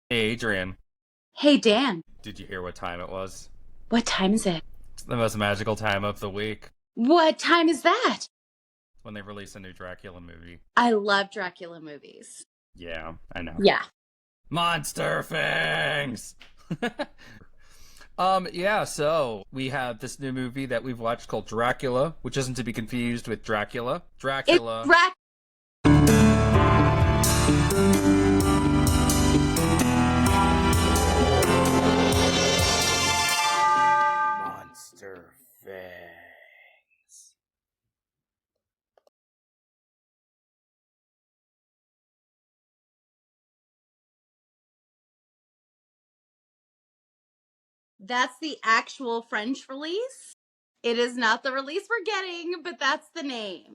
Hey, Adrian, Hey Dan, did you hear what time it was? what time is it? It's the most magical time of the week What time is that? when they release a new Dracula movie. I love Dracula movies. Yeah, I know. Yeah. Monster Fangs! Yeah, so we have this new movie that we've watched called Dracula, which isn't to be confused with Dracula. It's Dracula. Monster Fangs. That's the actual French release. It is not the release we're getting, but that's the name.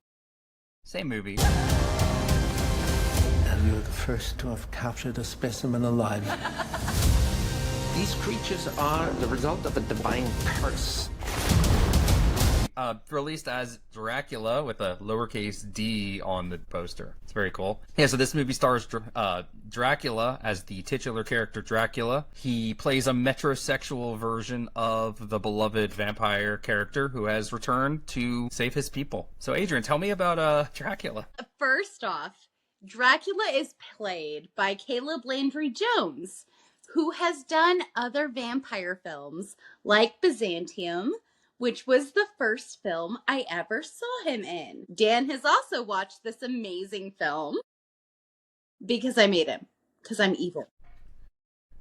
Same movie. And you're the first to have captured a specimen alive. These creatures are the result of a divine curse. Released as Dracula with a lowercase d on the poster. It's very cool. Yeah, so this movie stars Dracula as the titular character Dracula. He plays a metrosexual version of the beloved vampire character who has returned to save his people. So Adrian, tell me about Dracula. First off, Dracula is played by Caleb Landry Jones, who has done other vampire films like Byzantium, which was the first film I ever saw him in. Dan has also watched this amazing film because I made him, because I'm evil.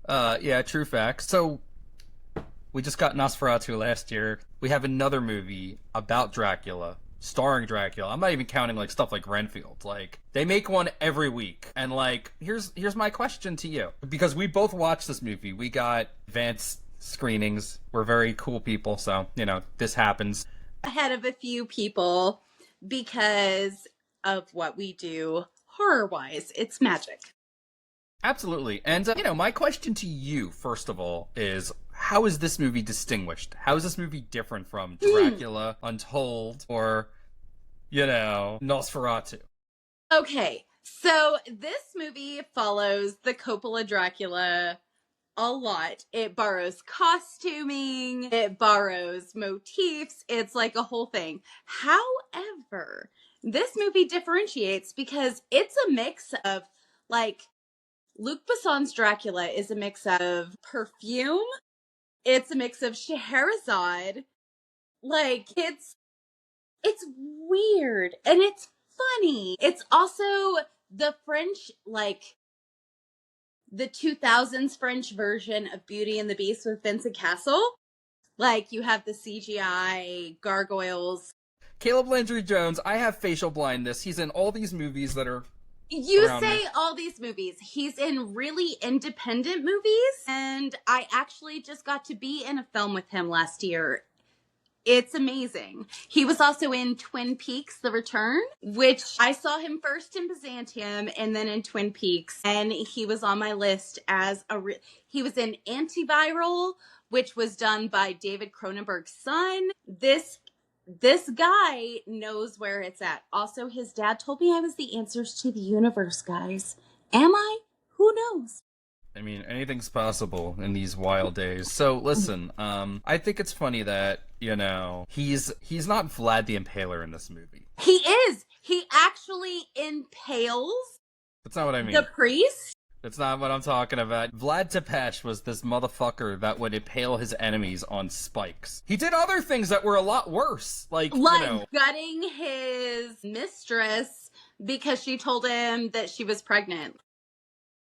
Yeah, true facts. So we just got Nosferatu last year. We have another movie about Dracula, starring Dracula. I'm not even counting like stuff like Renfield. Like they make one every week. And like here's my question to you. Because we both watched this movie. We got advanced screenings. We're very cool people, so this happens. Ahead of a few people because of what we do horror-wise. It's magic. Absolutely. And my question to you first of all is how is this movie distinguished? How is this movie different from Dracula Untold or Nosferatu? Okay, so this movie follows the Coppola Dracula a lot. It borrows costuming, it borrows motifs, it's like a whole thing. However, this movie differentiates because it's a mix of like Luc Besson's Dracula is a mix of perfume, it's a mix of Scheherazade. Like it's weird and it's funny. It's also the French, like the 2000s French version of Beauty and the Beast with Vincent Cassel. Like you have the CGI gargoyles. Caleb Landry Jones, I have facial blindness. He's in all these movies that are You around say me. all these movies. He's in really independent movies, and I actually just got to be in a film with him last year. It's amazing. He was also in Twin Peaks: The Return, which I saw him first in Byzantium and then in Twin Peaks. And he was on my list as he was in Antiviral, which was done by David Cronenberg's son. This guy knows where it's at. Also, his dad told me I was the answers to the universe, guys. Am I? Who knows? I mean, anything's possible in these wild days. So listen, I think it's funny that, he's not Vlad the Impaler in this movie. He is. He actually impales That's not what I mean. the priest. That's not what I'm talking about. Vlad Tepes was this motherfucker that would impale his enemies on spikes. He did other things that were a lot worse. Like Gutting his mistress because she told him that she was pregnant.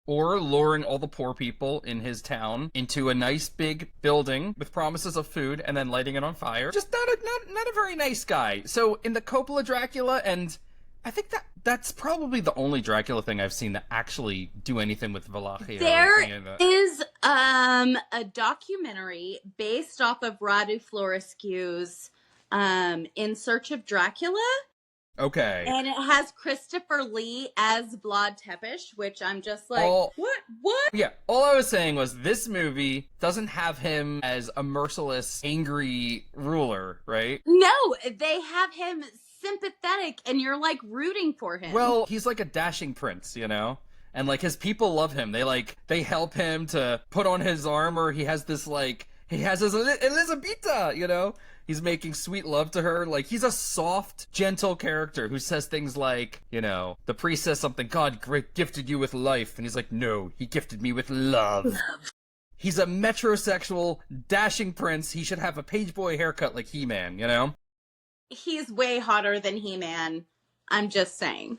Or luring all the poor people in his town into a nice big building with promises of food and then lighting it on fire. Just not a very nice guy. So in the Coppola Dracula, and I think that's probably the only Dracula thing I've seen that actually do anything with Wallachia. There is a documentary based off of Radu Florescu's In Search of Dracula. Okay. And it has Christopher Lee as Vlad Tepes, which I'm just like, what? Yeah, all I was saying was this movie doesn't have him as a merciless, angry ruler, right? No, they have him sympathetic and you're like rooting for him. Well, he's like a dashing prince, And like his people love him. They help him to put on his armor. He has his Elizabeta, you know? He's making sweet love to her. Like, he's a soft, gentle character who says things like, you know, the priest says something, God gifted you with life. And he's like, no, he gifted me with love. He's a metrosexual, dashing prince. He should have a page boy haircut like He-Man, you know? He's way hotter than He-Man. I'm just saying.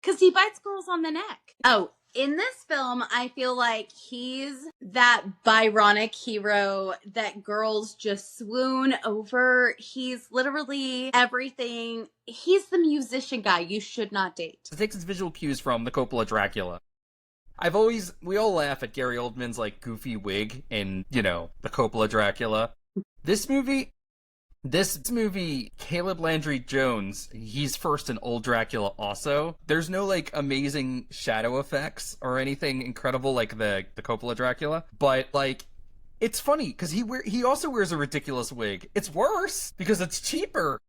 Because he bites girls on the neck. Oh, in this film, I feel like he's that Byronic hero that girls just swoon over. He's literally everything. He's the musician guy you should not date. It takes its visual cues from the Coppola Dracula. We all laugh at Gary Oldman's, like, goofy wig in, you know, the Coppola Dracula. This movie, Caleb Landry Jones, he's first in Old Dracula also. There's no, like, amazing shadow effects or anything incredible like the Coppola Dracula. But, like, it's funny, because he also wears a ridiculous wig. It's worse, because it's cheaper.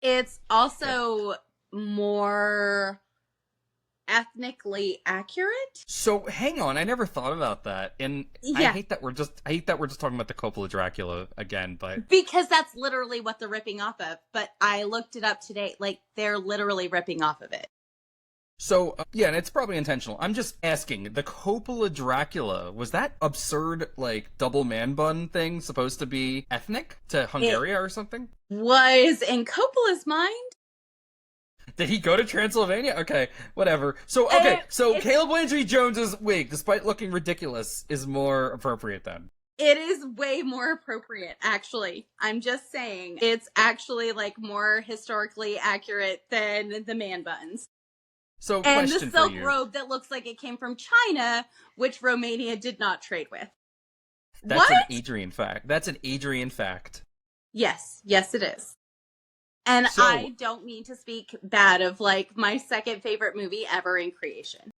It's also more ethnically accurate. So hang on, I never thought about that, and I hate that we're just talking about the Coppola Dracula again, but because that's literally what they're ripping off of. But I looked it up today, like they're literally ripping off of it. So yeah, and it's probably intentional. I'm just asking, the Coppola Dracula, was that absurd like double man bun thing supposed to be ethnic to Hungary or something? Was in Coppola's mind. Did he go to Transylvania? Okay, whatever. So, Caleb Landry Jones's wig, despite looking ridiculous, is more appropriate then. It is way more appropriate, actually. I'm just saying. It's actually, like, more historically accurate than the man buns. So, and question the silk for you. robe that looks like it came from China, which Romania did not trade with. That's an Adrian fact. That's an Adrian fact. Yes. Yes, it is. And So, I don't mean to speak bad of, like, my second favorite movie ever in creation.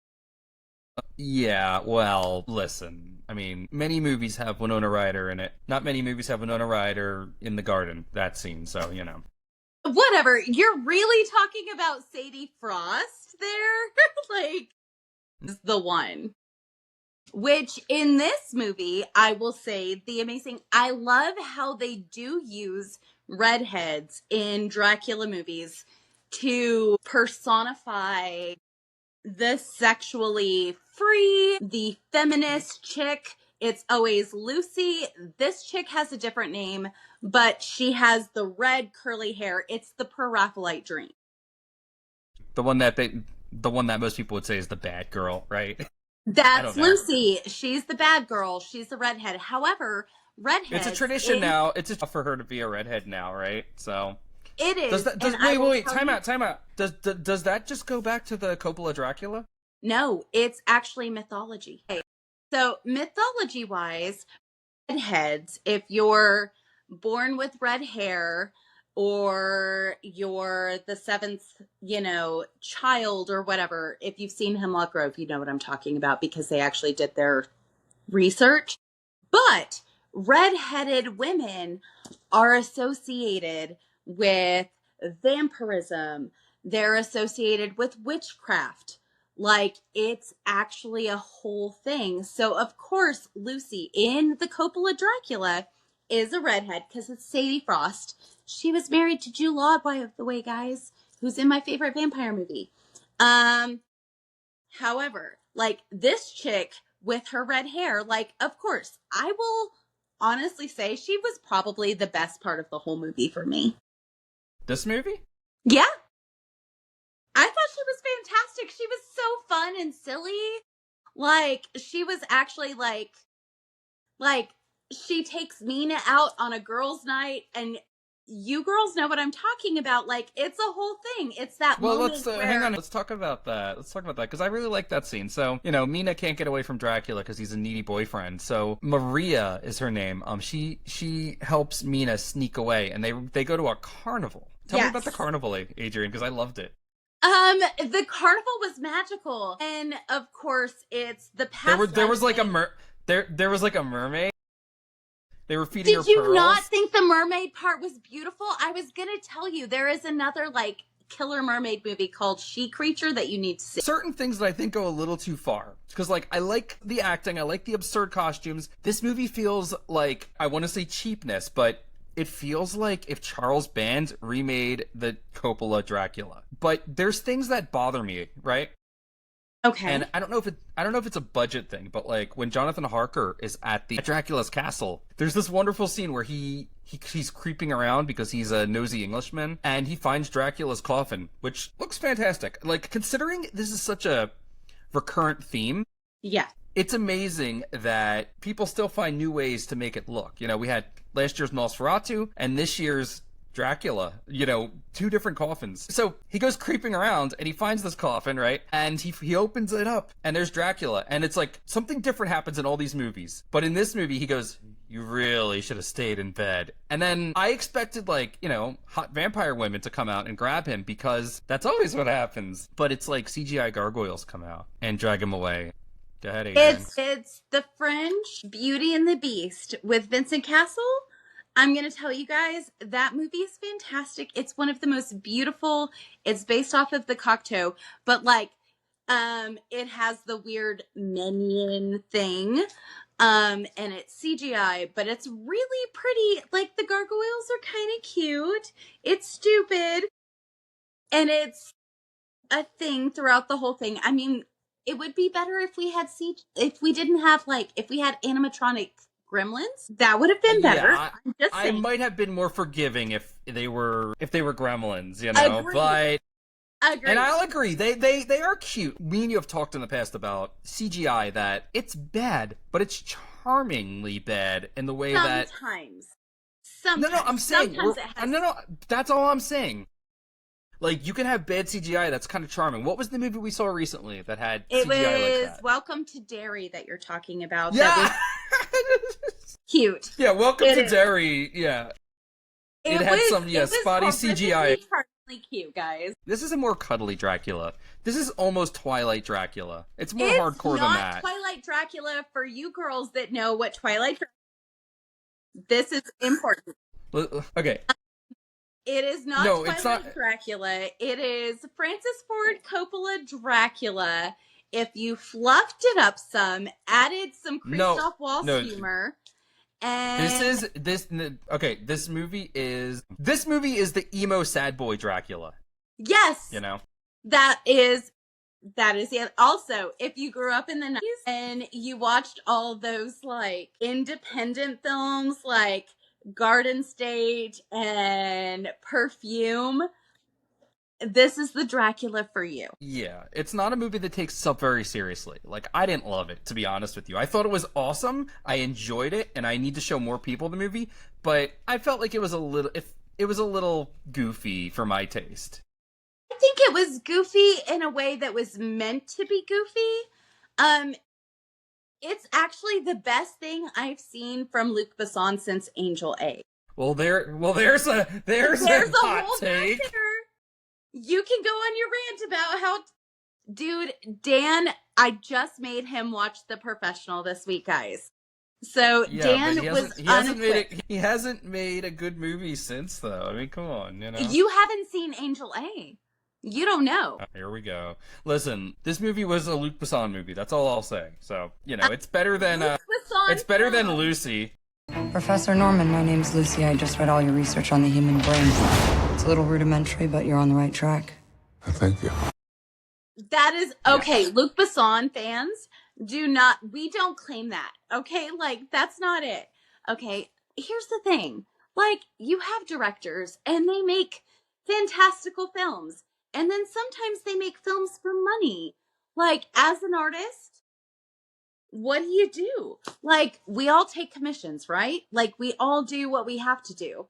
Yeah, well, listen. I mean, many movies have Winona Ryder in it. Not many movies have Winona Ryder in the garden, that scene, so, you know. Whatever. You're really talking about Sadie Frost there? Like, the one. Which, in this movie, I will say, I love how they do use redheads in Dracula movies to personify the sexually free, the feminist chick. It's always Lucy. This chick has a different name, but she has the red curly hair. It's the Pro-Raphaelite dream. The one that most people would say is the bad girl, right? That's Lucy. She's the bad girl. She's the redhead. However, redheads... It's a tradition now. It's just for her to be a redhead now, right? So... It is. Wait, time out. Does that just go back to the Coppola Dracula? No, it's actually mythology. Okay. So, mythology-wise, redheads, if you're born with red hair, or you're the seventh, child or whatever, if you've seen Hemlock Grove, you know what I'm talking about because they actually did their research. But redheaded women are associated with vampirism. They're associated with witchcraft. Like, it's actually a whole thing. So, of course, Lucy in the Coppola Dracula is a redhead because it's Sadie Frost. She was married to Jude Law, by the way, guys, who's in my favorite vampire movie. However, like, this chick with her red hair, like, of course, I will honestly say she was probably the best part of the whole movie for me. This movie? Yeah. I thought she was fantastic. She was so fun and silly. Like, she was actually like, she takes Mina out on a girls' night, and you girls know what I'm talking about. Like, it's a whole thing. It's that moment let's where... hang on. Let's talk about that. Because I really like that scene. So, Mina can't get away from Dracula because he's a needy boyfriend. So Maria is her name. She helps Mina sneak away, and they go to a carnival. Tell me about the carnival, Adrian, because I loved it. The carnival was magical, and of course, it's the past. There was like a mermaid. They were feeding her Did you pearls. not think the mermaid part was beautiful? I was gonna tell you there is another like killer mermaid movie called She Creature that you need to see. Certain things that I think go a little too far. Because, like, I like the acting, I like the absurd costumes. This movie feels like, I want to say cheapness, but it feels like if Charles Band remade the Coppola Dracula. But there's things that bother me, right? Okay. And I don't know if it's a budget thing, but like when Jonathan Harker is at Dracula's castle, there's this wonderful scene where he's creeping around because he's a nosy Englishman, and he finds Dracula's coffin, which looks fantastic. Like, considering this is such a recurrent theme, yeah, it's amazing that people still find new ways to make it look. You know, we had last year's Nosferatu and this year's Dracula, you know, two different coffins. So he goes creeping around and he finds this coffin, right? And he opens it up and there's Dracula. And it's like something different happens in all these movies. But in this movie, he goes, "You really should have stayed in bed." And then I expected, like, you know, hot vampire women to come out and grab him because that's always what happens. But it's like CGI gargoyles come out and drag him away. Go ahead, Adrian. It's the French Beauty and the Beast with Vincent Cassel. I'm going to tell you guys, that movie is fantastic. It's one of the most beautiful. It's based off of the Cocteau, but like, it has the weird minion thing. And it's CGI, but it's really pretty. Like, the gargoyles are kind of cute. It's stupid. And it's a thing throughout the whole thing. I mean, it would be better if we had if we didn't have, like, if we had animatronic gremlins. That would have been better. Yeah, I might have been more forgiving if they were gremlins, you know. Agreed. But Agreed. and I'll agree, they are cute. Me and you have talked in the past about CGI that it's bad, but it's charmingly bad in the way that sometimes. No, I'm saying sometimes it has... no, that's all I'm saying. Like, you can have bad CGI that's kind of charming. What was the movie we saw recently that had CGI like that? It was Welcome to Derry that you're talking about. Yeah. That was cute. Yeah, Welcome to Derry. Yeah. It had some spotty CGI. Charmingly cute, guys. This is a more cuddly Dracula. This is almost Twilight Dracula. It's more hardcore than that. It's not Twilight Dracula for you girls that know what Twilight. This is important. Okay. It is not Twilight Dracula. It is Francis Ford Coppola Dracula. If you fluffed it up some, added some Christoph Waltz humor, and this movie is the emo sad boy Dracula. Yes, you know that is it. Also, if you grew up in the 90s and you watched all those like independent films like Garden State and Perfume, this is the Dracula for you. Yeah, it's not a movie that takes itself very seriously. Like, I didn't love it, to be honest with you. I thought it was awesome, I enjoyed it, and I need to show more people the movie, but I felt like it was a little goofy for my taste. I think it was goofy in a way that was meant to be goofy. It's actually the best thing I've seen from Luc Besson since Angel A. Well, there's a hot take. You can go on your rant about how, dude, Dan, I just made him watch The Professional this week, guys. So Dan he hasn't made a good movie since, though. I mean, come on, you know. You haven't seen Angel A. You don't know. Here we go. Listen, this movie was a Luc Besson movie. That's all I'll say. So, you know, it's better than than Lucy. Professor Norman, my name's Lucy. I just read all your research on the human brain. It's a little rudimentary, but you're on the right track. Thank you. That is okay. Yeah. Luc Besson fans, we don't claim that. Okay? Like, that's not it. Okay. Here's the thing. Like, you have directors and they make fantastical films. And then sometimes they make films for money. Like, as an artist, what do? Like, we all take commissions, right? Like, we all do what we have to do.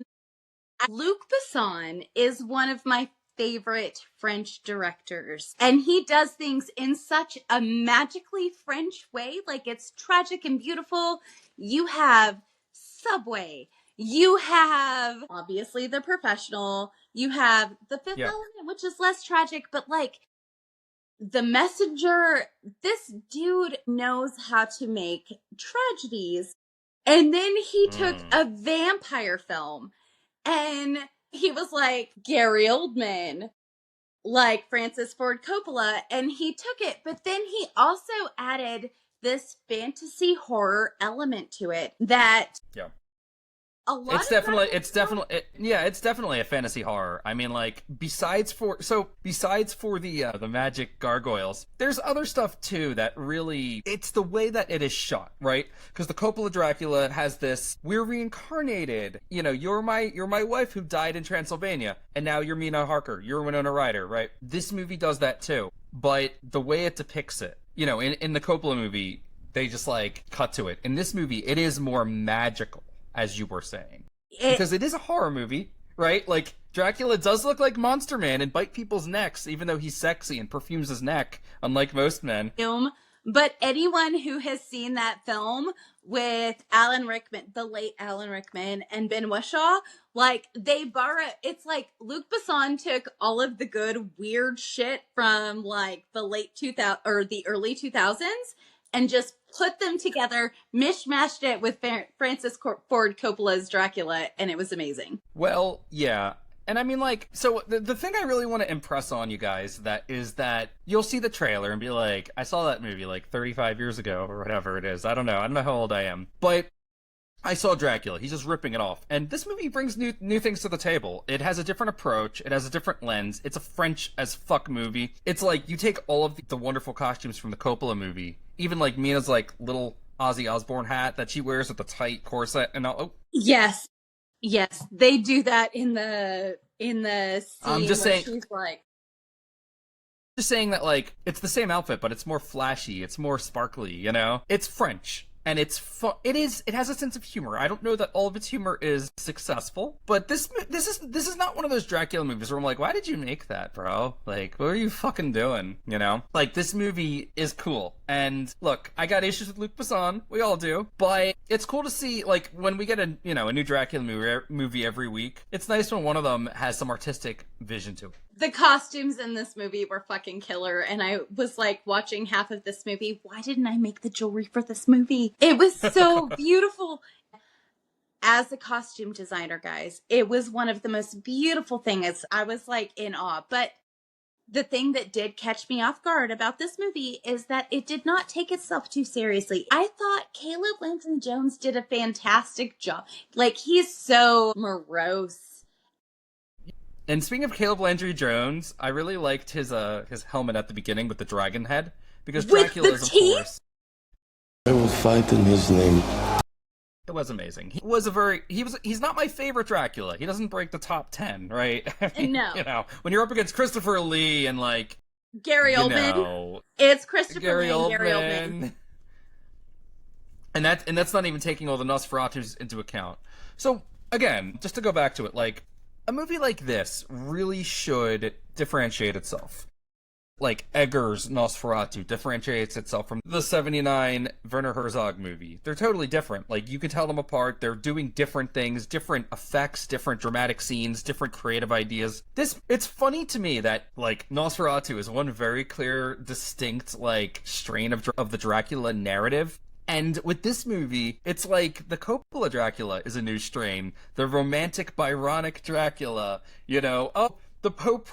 Luc Besson is one of my favorite French directors. And he does things in such a magically French way. Like, it's tragic and beautiful. You have Subway. You have, obviously, The Professional. You have The Fifth Element, which is less tragic, but like, The Messenger, this dude knows how to make tragedies. And then he took a vampire film and he was like, Gary Oldman, like Francis Ford Coppola, and he took it, but then he also added this fantasy horror element to it that Yeah. a lot It's definitely a fantasy horror. I mean, like, besides for the magic gargoyles, there's other stuff too that really, it's the way that it is shot, right? Because the Coppola Dracula has this, we're reincarnated. You know, you're my wife who died in Transylvania, and now you're Mina Harker, you're Winona Ryder, right? This movie does that too, but the way it depicts it, you know, in the Coppola movie, they just like cut to it. In this movie, it is more magical, as you were saying. Because it is a horror movie, right? Like, Dracula does look like Monster Man and bite people's necks, even though he's sexy and perfumes his neck, unlike most men. But anyone who has seen that film with Alan Rickman, the late Alan Rickman, and Ben Whishaw, like, they borrow, it's like Luc Besson took all of the good, weird shit from, like, the late 2000 or the early 2000s and just put them together, mishmashed it with Francis Ford Coppola's Dracula, and it was amazing. Well, yeah. And I mean, like, so the thing I really want to impress on you guys is that you'll see the trailer and be like, I saw that movie like 35 years ago or whatever it is. I don't know how old I am. But I saw Dracula. He's just ripping it off. And this movie brings new things to the table. It has a different approach. It has a different lens. It's a French as fuck movie. It's like, you take all of the wonderful costumes from the Coppola movie, even like Mina's like little Ozzy Osbourne hat that she wears with the tight corset and all. Oh. Yes, they do that in the scene. I'm just saying. She's like, just saying that, like, it's the same outfit, but it's more flashy. It's more sparkly. You know, it's French. And it's it has a sense of humor. I don't know that all of its humor is successful, but this is not one of those Dracula movies where I'm like, why did you make that, bro? Like, what are you fucking doing? You know? Like, this movie is cool. And look, I got issues with Luc Besson. We all do. But it's cool to see, like, when we get a new Dracula movie every week, it's nice when one of them has some artistic vision to it. The costumes in this movie were fucking killer, and I was like watching half of this movie. Why didn't I make the jewelry for this movie? It was so beautiful. As a costume designer, guys, it was one of the most beautiful things. I was like in awe. But the thing that did catch me off guard about this movie is that it did not take itself too seriously. I thought Caleb Landry Jones did a fantastic job. Like, he's so morose. And speaking of Caleb Landry Jones, I really liked his helmet at the beginning with the dragon head, because Dracula is, of course. I will fight in his name. It was amazing. He's not my favorite Dracula. He doesn't break the top 10, right? I mean, no. You know, when you're up against Christopher Lee and like Gary Oldman. It's Christopher Lee and Gary Oldman. And that's not even taking all the Nosferatus into account. So again, just to go back to it, like, a movie like this really should differentiate itself. Like Eggers' Nosferatu differentiates itself from the 79 Werner Herzog movie. They're totally different. Like, you can tell them apart. They're doing different things, different effects, different dramatic scenes, different creative ideas. It's funny to me that, like, Nosferatu is one very clear, distinct, like, strain of the Dracula narrative. And with this movie, it's like the Coppola Dracula is a new strain. The romantic, Byronic Dracula, you know. Oh, the Pope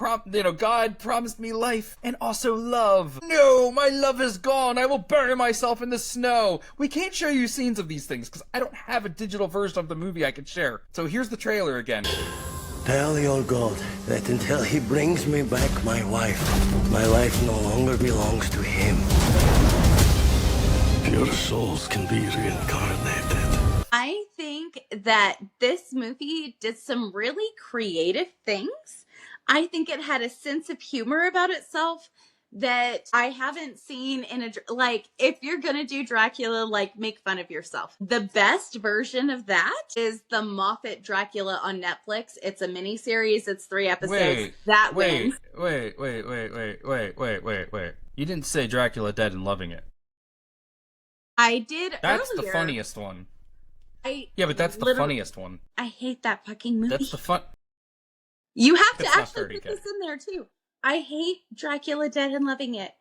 God promised me life and also love. No, my love is gone. I will bury myself in the snow. We can't show you scenes of these things because I don't have a digital version of the movie I can share. So here's the trailer again. Tell your God that until he brings me back my wife no longer belongs to him. Pure souls can be reincarnated. I think that this movie did some really creative things. I think it had a sense of humor about itself that I haven't seen in like, if you're gonna do Dracula, like, make fun of yourself. The best version of that is the Moffat Dracula on Netflix. It's a miniseries. It's 3 episodes. Wins. Wait. You didn't say Dracula Dead and Loving It. I did That's earlier. the funniest one. Yeah, but that's the funniest one. I hate that fucking movie. That's the fun. You have to It's not actually put 30K. this in there too. I hate Dracula Dead and Loving It.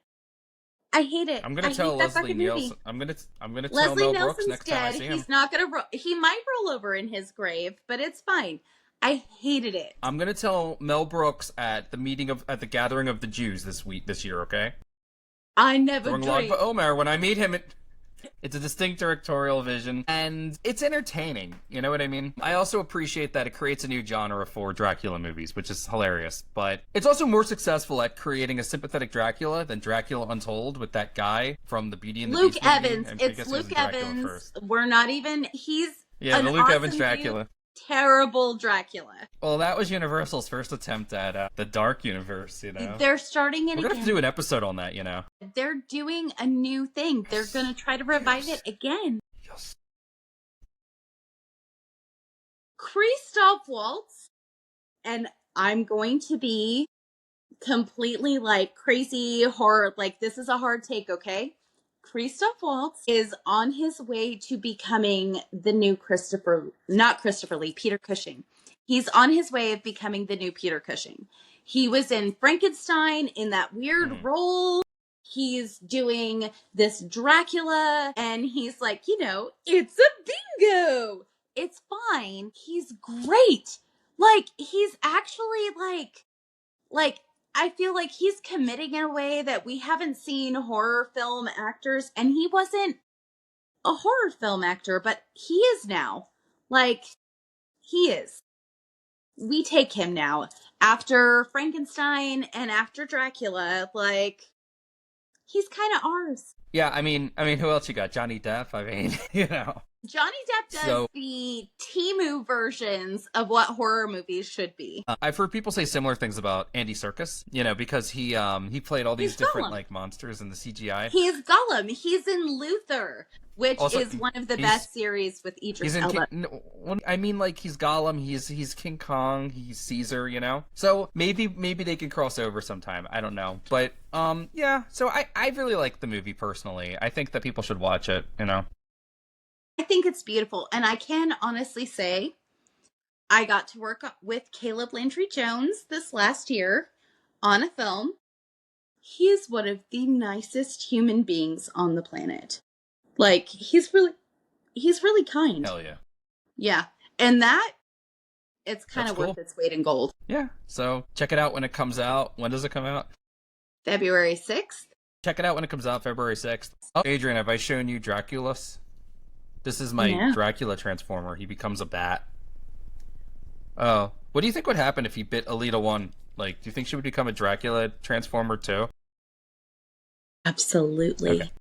I hate it. I'm gonna tell Leslie Nielsen. I'm gonna tell Leslie Mel Nielsen's Brooks next dead. time I see him. He's not gonna. He might roll over in his grave, but it's fine. I hated it. I'm gonna tell Mel Brooks at the gathering of the Jews this year, okay? I never Throwing log drink. for Omer when I meet him. It's a distinct directorial vision, and it's entertaining. You know what I mean? I also appreciate that it creates a new genre for Dracula movies, which is hilarious. But it's also more successful at creating a sympathetic Dracula than Dracula Untold with that guy from the Beauty and the Luke Beast movie. Evans. And I guess It's it was Luke Dracula Evans. first. We're not even. He's Yeah, an the Luke awesome Evans dude. Dracula. Terrible Dracula. Well, that was Universal's first attempt at the Dark Universe, you know? They're starting it We're gonna have to again. do an episode on that, you know? They're doing a new thing. They're going to try to revive it again. Yes. Christoph Waltz, and I'm going to be completely like crazy horror. Like, this is a hard take, okay? Christoph Waltz is on his way to becoming the new not Christopher Lee, Peter Cushing. He's on his way of becoming the new Peter Cushing. He was in Frankenstein in that weird role. He's doing this Dracula, and he's like, it's a bingo. It's fine. He's great. Like, he's actually like, I feel like he's committing in a way that we haven't seen horror film actors, and he wasn't a horror film actor, but he is now. Like, he is. We take him now. After Frankenstein and after Dracula, like, he's kind of ours. Yeah, I mean, who else you got? Johnny Depp? I mean, you know. Johnny Depp does the Temu versions of what horror movies should be. I've heard people say similar things about Andy Serkis, you know, because he played all these He's different Gollum. like monsters in the CGI. He's Gollum. He's in Luther, which Also, is one of the best series with Idris He's in Elba. I mean, like, he's Gollum, he's King Kong, he's Caesar, you know. So maybe they can cross over sometime. I don't know, but yeah. So I really like the movie personally. I think that people should watch it. You know. I think it's beautiful, and I can honestly say I got to work with Caleb Landry Jones this last year on a film. He is one of the nicest human beings on the planet. Like, he's really kind. Hell yeah. Yeah, and it's kind of That's worth cool. its weight in gold. Yeah. So check it out when it comes out. When does it come out? February 6th. Check it out when it comes out, February 6th. Oh, Adrian, have I shown you Draculus? This is my Dracula transformer. He becomes a bat. Oh, what do you think would happen if he bit Alita 1? Like, do you think she would become a Dracula transformer too? Absolutely. Okay.